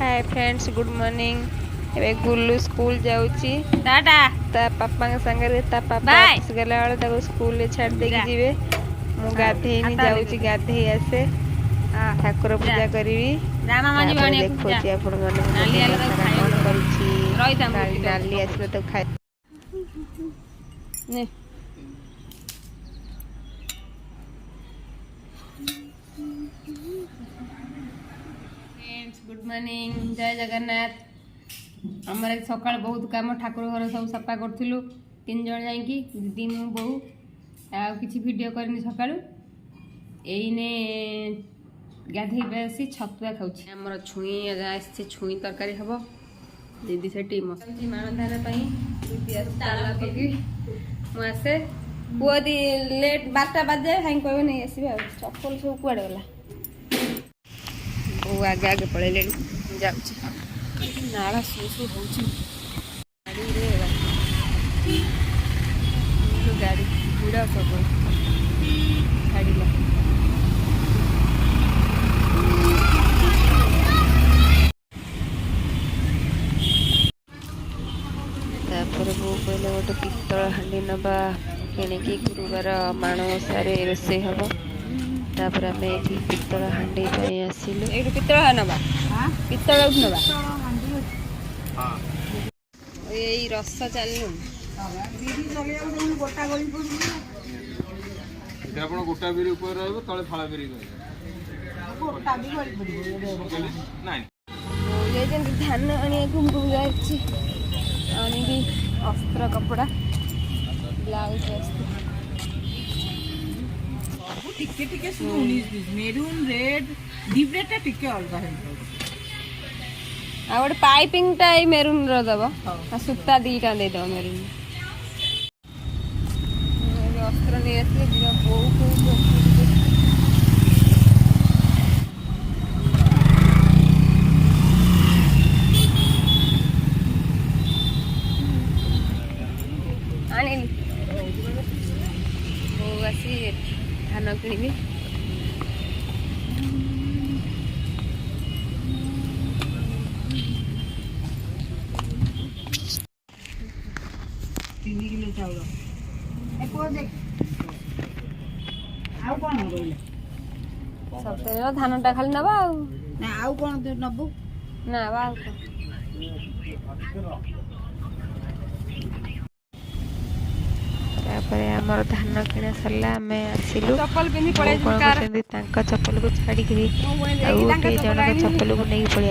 Hi friends good morning ए गुल्लू school जाउची टाटा ता पापा के संगे ता पापा ऑफिस गेला वाले ताको स्कूल ले छाड़ दे के जीवे मु गाधे नहीं जाउची गाधे आसे ठाकुर पूजा करिवी रामा माजी बाणी देखोची आपण मन नाली आले तो खाइ कोन करिछि रहिता नाली आसले तो खाइ ने गुड मॉर्निंग जय जगन्नाथ आमर सकाल बहुत काम ठाकुर घर सब सफा करूँ 3 जन जाकि दीदी मु बहु कि भिड करनी सका यहीने गाधे आसी छतुआ खाऊँ आमर छुई आसी छुई तरकारी हम दीदी से माणधान दीदी मुझे पुआ दी लेट 12टा बाजे कहीं कह नहीं आसवे चप्पल सब कुआड़े गला वो आगे आगे पड़े जाऊँ नाला सुसु हो गाड़ी बुढ़ा सब छाड़ा वो कहले गोटे पितल हाँडी नवा कि गुरुवार माणवसारे रोषे हम तापर आम ये पितल हाँडी आसिलु ये पितल नवा पितल नवा यही रस चलू गोटा बिरी ऊपर रहबो तळे फाळा बिरी धान आने घुमघुम जाए अस्त्र कपड़ा ब्लाउज टिके टिके सब 19 मेरून रेड डीप रेड टिके अलगा है आ गोटे पाइपिंग टा मेरून रो दबो आ सुता दीटा दे दो मेरून अस्त्र नहीं आसले जीवा बहुत आनिली वो आसी धान किणवी धान टा खाली नवा नबू ना आमर धान किणा सरला आम आसिलु चप्पल पिंधि पळे चप्पल को छाड़ी जन चप्पल को नहीं पड़े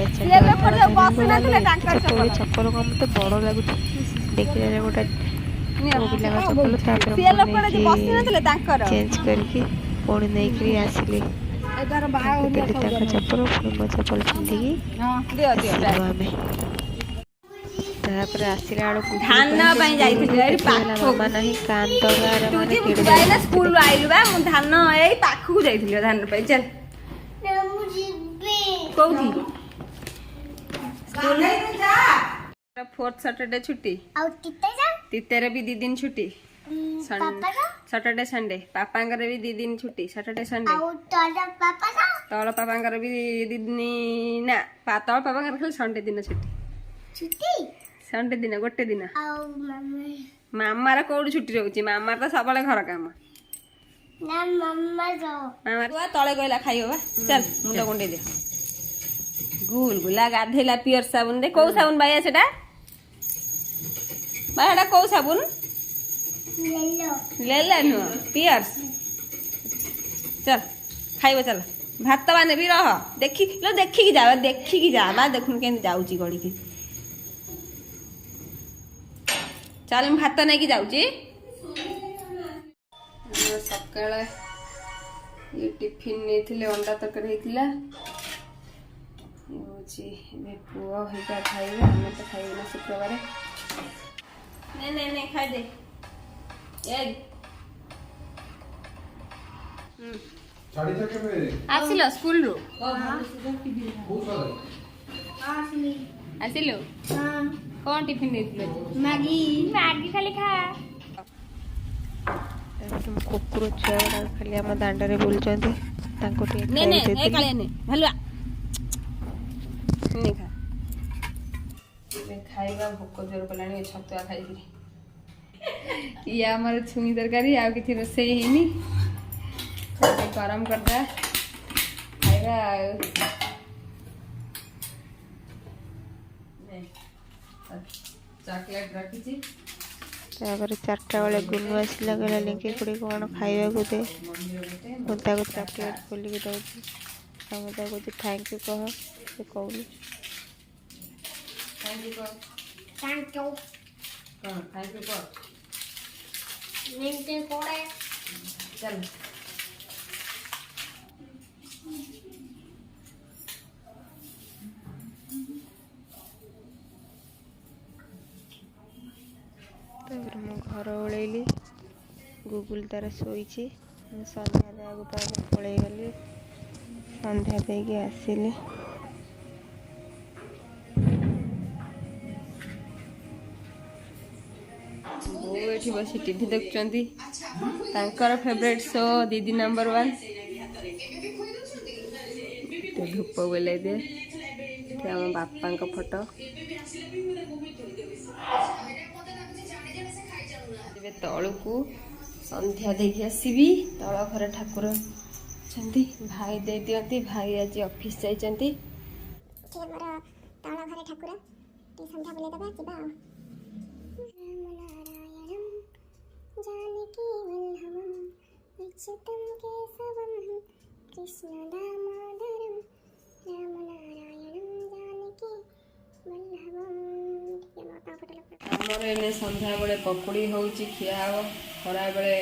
चप्पल को मत बड़ लगु देखिले गोटा पिला चेंज करके पुणी नहीं आसिले चप्पल मो चप्पल पिंधिकी आसला धान मामा नहीं कांत स्कूल आइलु बा मु धान ए पाखु जाइथिले धान पे चल कोथी स्कूल जा 4th सैटरडे छुट्टी आउ तीतेरे भी 2 दिन छुट्टी सैटरडे संडे पापा भी 2 दिन छुट्टी सैटरडे संडे तल पापा भी 2 दिन ना तल पापा खाली संडे दिन छुट्टी संडे दिन गोटे दिन मामार कौड़ छुट्टी रोचे मामार तो सब घर काम मामा तले गला खाई बा चल मुंड कुंडे दे गुल गुला गाधेला पियर साबुन दे कौ साबुन बाया सेटा बायाटा कौ साबुन लेला नु पियर्स चल खाइबो चल भात बाने भी रह देखी जा बा देखुन केन जाउची गड़ी के चल मैं भात नहीं जाऊँगी सकाल ये टिफिन नहीं अंडा तरकारी होता पुआ होगा खाइबे आम तो खाइबे ना शुक्रवार नहीं खाई दे आसिल स्कूल रू आसिल कौन टिफिन देथिले मैगी खाली खा कुकुर छुआ खाली आम दांडे बुलुंट ने ने ए काले ने हलवा ने खा खाइबा भोक जोर कलानी छतुआ खाइकरी ये आमर छुई तरकारी आ किसी रोषे ହେଇନି गरम करदा खाइबा चॉकलेट रखी ତାପରେ 4ଟା ବେଳେ ଗୁନୁ ଆସିଲା କହିଲା ଲିଙ୍କି କୁଡ଼ି କ'ଣ ଖାଇବାକୁ ଦେ ମୁଁ ତାକୁ ଚକୋଲେଟ୍ ଖୋଲିକି ଦେଉଛି ଆଉ ମୁଁ ତାକୁ କହୁଛି ଥ୍ୟାଙ୍କ ୟୁ କହ ସେ କହୁନି थैंक यू କଣ थैंक यू कह ନିମତି କୋଡ଼େ चल ତାପରେ ମୁଁ ଘର ଓଳେଇଲି ଗୁଗୁଲ ତାର ଶୋଇଛି ମୁଁ ସନ୍ଧ୍ୟା ଦେବାକୁ ତାକୁ ପଳେଇଗଲି ସନ୍ଧ୍ୟା ଦେଇକି ଆସିଲି ବୋଉ ଏଠି ବସି ଟିଭି ଦେଖୁଛନ୍ତି ତାଙ୍କର ଫେଭରେଟ୍ ଶୋ ଦିଦି ନମ୍ବର 1 ଧୂପ ବୋଲେଇ ଦିଏ ଏଠି ଆମ ବାପାଙ୍କ ଫଟୋ ଏବେ ତଳକୁ ସନ୍ଧ୍ୟା ଦେଇକି ଆସିବି ତଳ ଘରେ ଠାକୁର ଅଛନ୍ତି ଭାଇ ଦେଇ ଦିଅନ୍ତି ଭାଇ ଆଜି ଅଫିସ୍ ଯାଇଛନ୍ତି ତଳ ଘରେ ଠାକୁର ଟିକେ ସନ୍ଧ୍ୟା ବୁଲେଇ ଦେବା ଯିବା ଆଉ जानकी वल्लभम विच्युतं केशवं कृष्ण दामोदरं रामनारायणं जानकी वल्लभम ଆମର ଏନେ ସନ୍ଧ୍ୟା ବେଳେ ପକୁଡ଼ି ହେଉଛି ଖିଆ ହେବ ଖରା ବେଳେ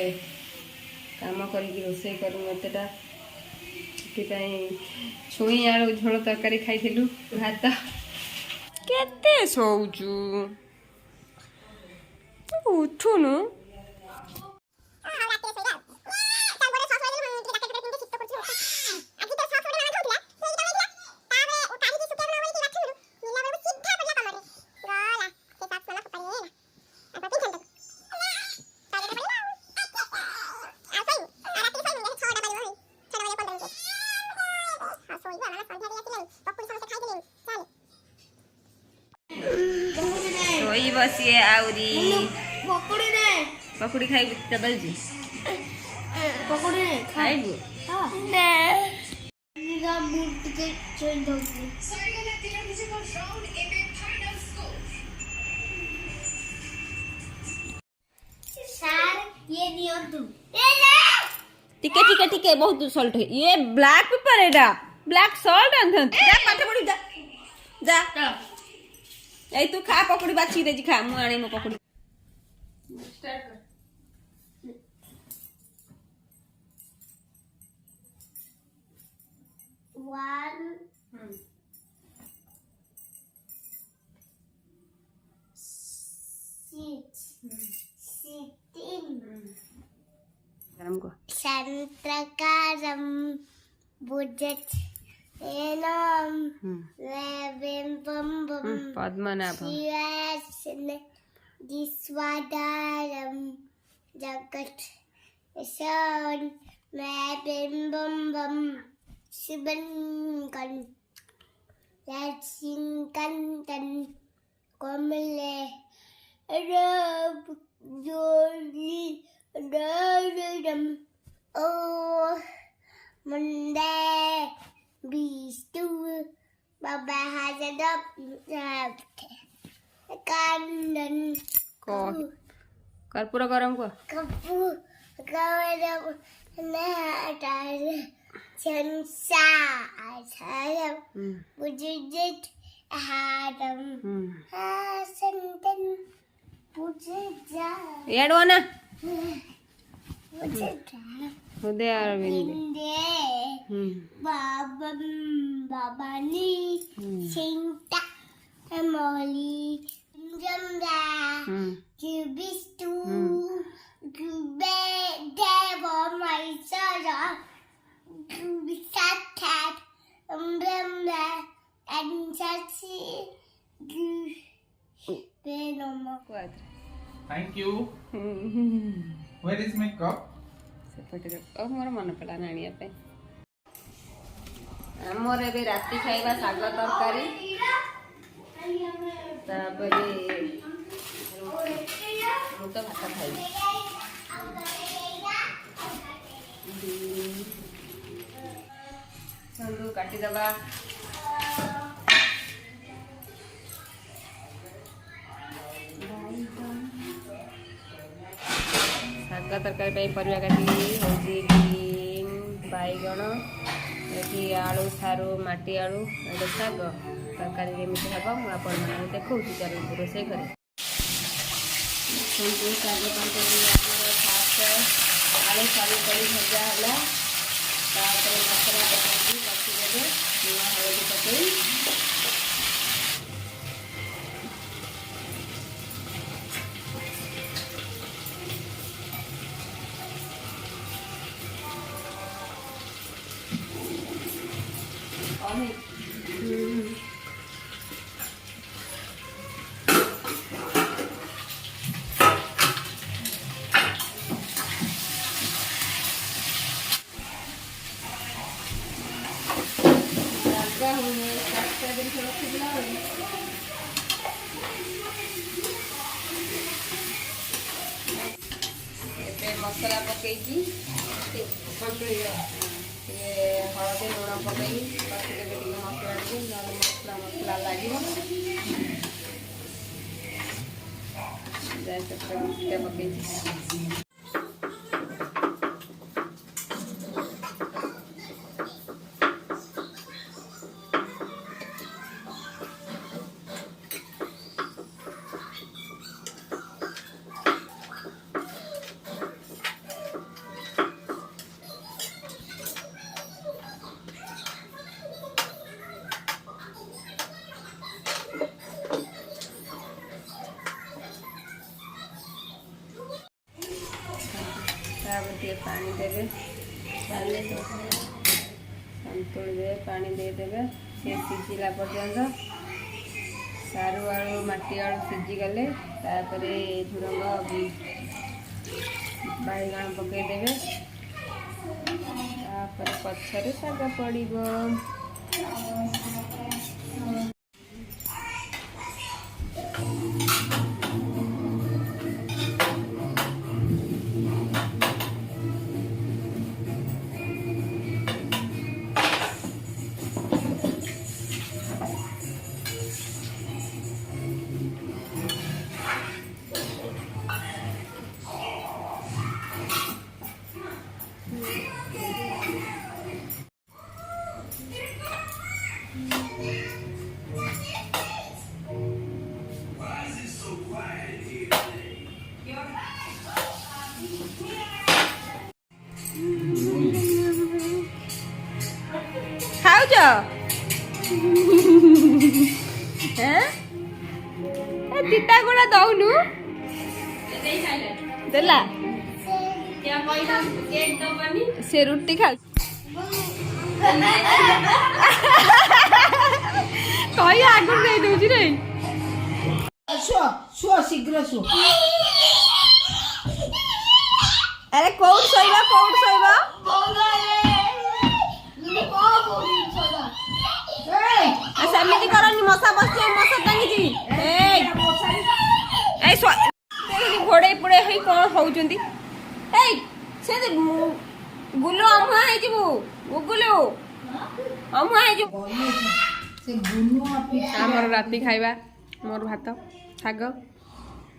କାମ କରିକି ରୋଷେଇ କରିବୁ ଏତେଟା ସେଥିପାଇଁ ଛୁଇଁ ଆଳୁ ଝୋଳ ତରକାରୀ ଖାଇଥିଲୁ ଭାତ କେତେ ଶୋଉଛୁ ଉଠୁନୁ सोई बसिए आउरी ପକୁଡ଼ି ନେ पकुड़ी खाइबु चबलजी ପକୁଡ଼ି ନେ खाइबु ନେ ନିରା ମୁଁ ଟିକେ ଚୋଇ ଦଉଛି ସାର୍ ये ନିଅନ୍ତୁ टिके टिके टिके बहुत सॉल्ट है ये ब्लैक पेपर एटा ब्लैक सॉल्ट आनथन जा पाठ पड़ी जा जा ए तू खा पकड़ी बाछी दे जी खा मु आणी मो पकड़ी स्टार्ट कर 1 16 गरम को संत्रकारं बुजत एनम वेबेम बम बम पद्मनाभ शिवासन दिस्वादारं जगत सन वेबेम बम बम शिवंकन लक्ष्मीकंतन कमले रब जोली Dum oh Monday Bistu Baba has a dog Kandan को कर्पूर गरम को Kapu Kawadam Natar Chansa Adam Bujit Adam Hasantan Bujija एडवाना Bujija Uday Arvind Babam Babani Sinta Emoli Jamda Kubistu Kube Devo Maisara Kubisatat Umbemla and Sachi Benoma. Thank you. Where is my cup? सेपटे ओ मोर मन पड़ा नाणिया पे हमर एबे राती खाइबा साग तरकारी त ତାପରେ ମୁଁ ତ ଭାତ ଖାଇବି। ଛନ୍ଦୁ କାଟିଦେବା। ଶାଗ ତରକାରୀ ପାଇଁ ପରିବା କାଟିଲି ହେଉଛି ବିନ୍ ବାଇଗଣ ଏଠି ଆଳୁ ସାରୁ ମାଟି ଆଳୁ ଏଠି ଶାଗ ତରକାରୀ ଯେମିତି ହେବ ମୁଁ ଆପଣମାନଙ୍କୁ ଦେଖାଉଛି ଚାଲନ୍ତୁ ରୋଷେଇ କରି। ଶାଗ ତରକାରୀ ଆମର ଫାଷ୍ଟ ଆଳୁ ସାରୁ କରି ଭଜା ହେଲା ତାପରେ ମସଲା ପକାଇକି କଷିଦେବେ ଲୁଣ ହଳଦୀ ପକାଇ मसला पकईकी हलदी लुण पकई कषिदेवे मसला मसला मसला लगे पकई पानी देवे संतुल दे पानी देदेवे सी सीझिला पर्यंत सारू आलू माटी आलू सीझी गले तापरे झुडंग बाईगण पकईदेवे तापरे पछरे शाग पड़िबो। खाऊच तीता गुड़ा दौनु देला से रुटी खा कही आगुर दे दूची रे शीघ्र शु अरे कौन सोइबा सेमिति करनी मशा बसले मशा टांगी घोड़े पुड़े है कौन होउचंती से गुलो अमुआ है जीवु गुलो अमुआ है जीवु हमर राती खाइबा मोर भात शाग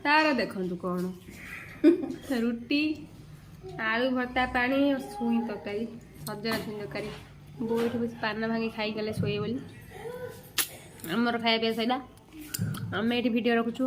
तार देखंतु कौन रुटी आलू भर्ता पानी छुई तरकारी सजना छुई तरकारी बोठ बस पान भांगी खाई गले शोए बोली आमर खाया पिया सैला आम ये वीडियो रखुचु।